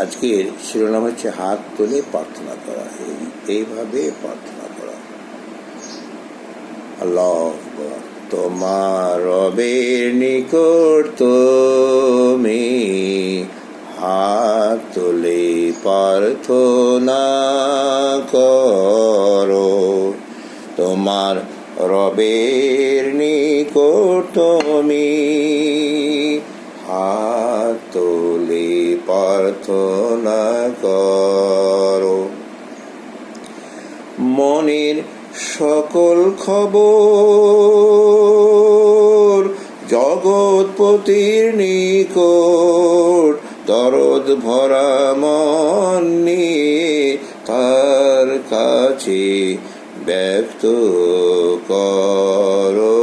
আজকের শিরোনাম হচ্ছে হাত তুলে প্রার্থনা করা। এইভাবে প্রার্থনা করা। আল্লাহ তোমার রবের নিকট তুমি হাত তুলে প্রার্থনা করো। তোমার রবের নিকট তুমি হাত তুলে প্রার্থনা করো। মনের সকল খবর জগৎপতির নিকট দরদ ভরা মন নিয়ে তার কাছে ব্যক্ত করো।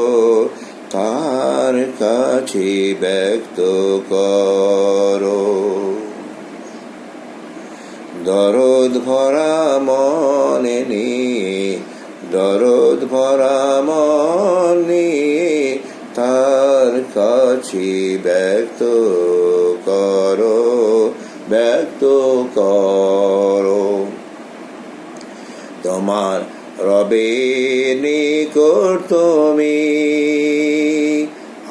তার কাছে ব্যক্ত করো। দরদ ভরা মনে নিয়ে, দরদ ভরা মনে তার কাছে ব্যক্ত করো, ব্যক্ত করো। তোমার রবের নিকট তুমি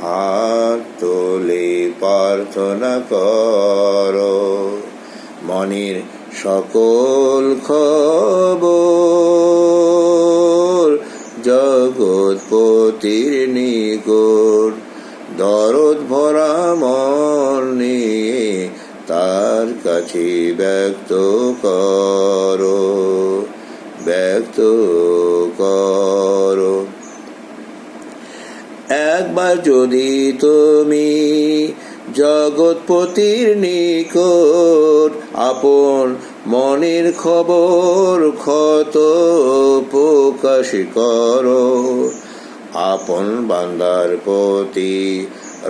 হাত তুলে প্রার্থনা করো। মনের সকল খবর জগৎপতির নিকট দরদ ভরা মন নিয়ে তার কাছে ব্যক্ত করো, ব্যক্ত করো। একবার যদি তুমি জগৎপতির নিকট আপন মনের খবর ক্ষত প্রকাশ করো, আপন বান্দার প্রতি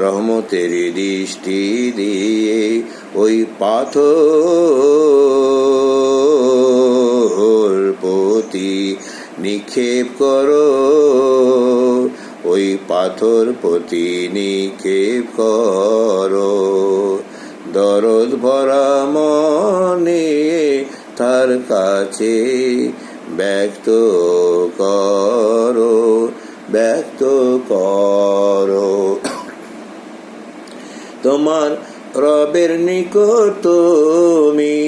রহমতের দৃষ্টি দিয়ে ওই পাথর প্রতি নিক্ষেপ করো, ওই পাথর প্রতি নিক্ষেপ করো। দরদ ভরা মনে তার কাছে ব্যক্ত করো, ব্যক্ত করো। তোমার রবের নিকট তুমি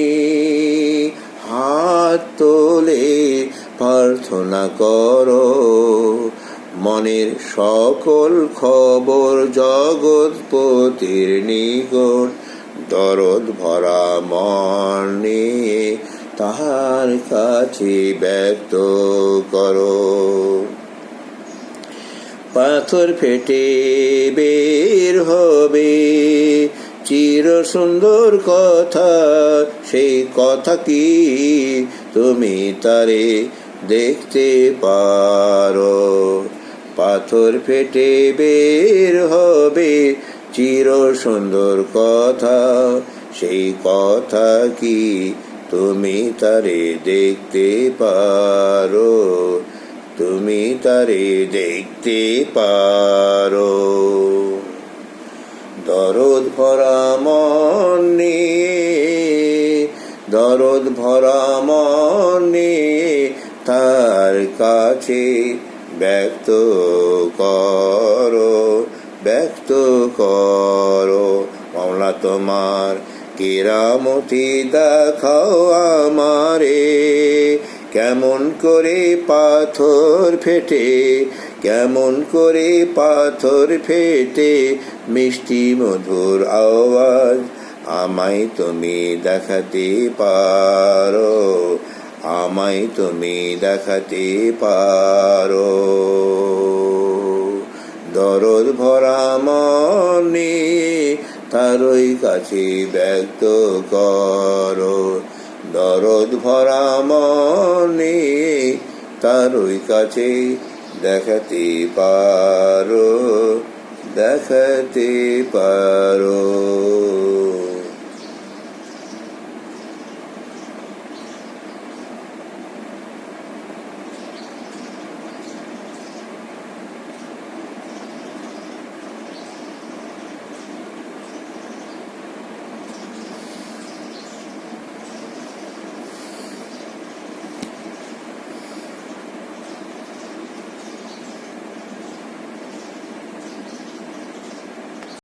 হাত তোলে প্রার্থনা করো। মনের সকল খবর জগৎপতির নিকট দরদ ভরা মন নিয়ে তাহার কাছে ব্যক্ত করো। পাথর ফেটে বের হবে চির সুন্দর কথা, সেই কথা কি তুমি তারে দেখতে পারো। পাথর ফেটে বের হবে চির সুন্দর কথা, সেই কথা কি তুমি তারে দেখতে পারো, তুমি তারে দেখতে পারো। দরদ ভরা মন নিয়ে, দরদ ভরা মন নিয়ে তার কাছে ব্যক্ত করো, ব্যক্ত করো। মাওলা তোমার কেরামতি দেখাও আমারে, কেমন করে পাথর ফেটে, কেমন করে পাথর ফেটে মিষ্টি মধুর আওয়াজ আমায় তুমি দেখাতে পারো, আমায় তুমি দেখাতে পারো। দরদ ভরা মনে তারই কাছে ব্যক্ত করো, দরদ ভরা মনে তারই কাছে দেখাতে পারো, দেখাতে পারো।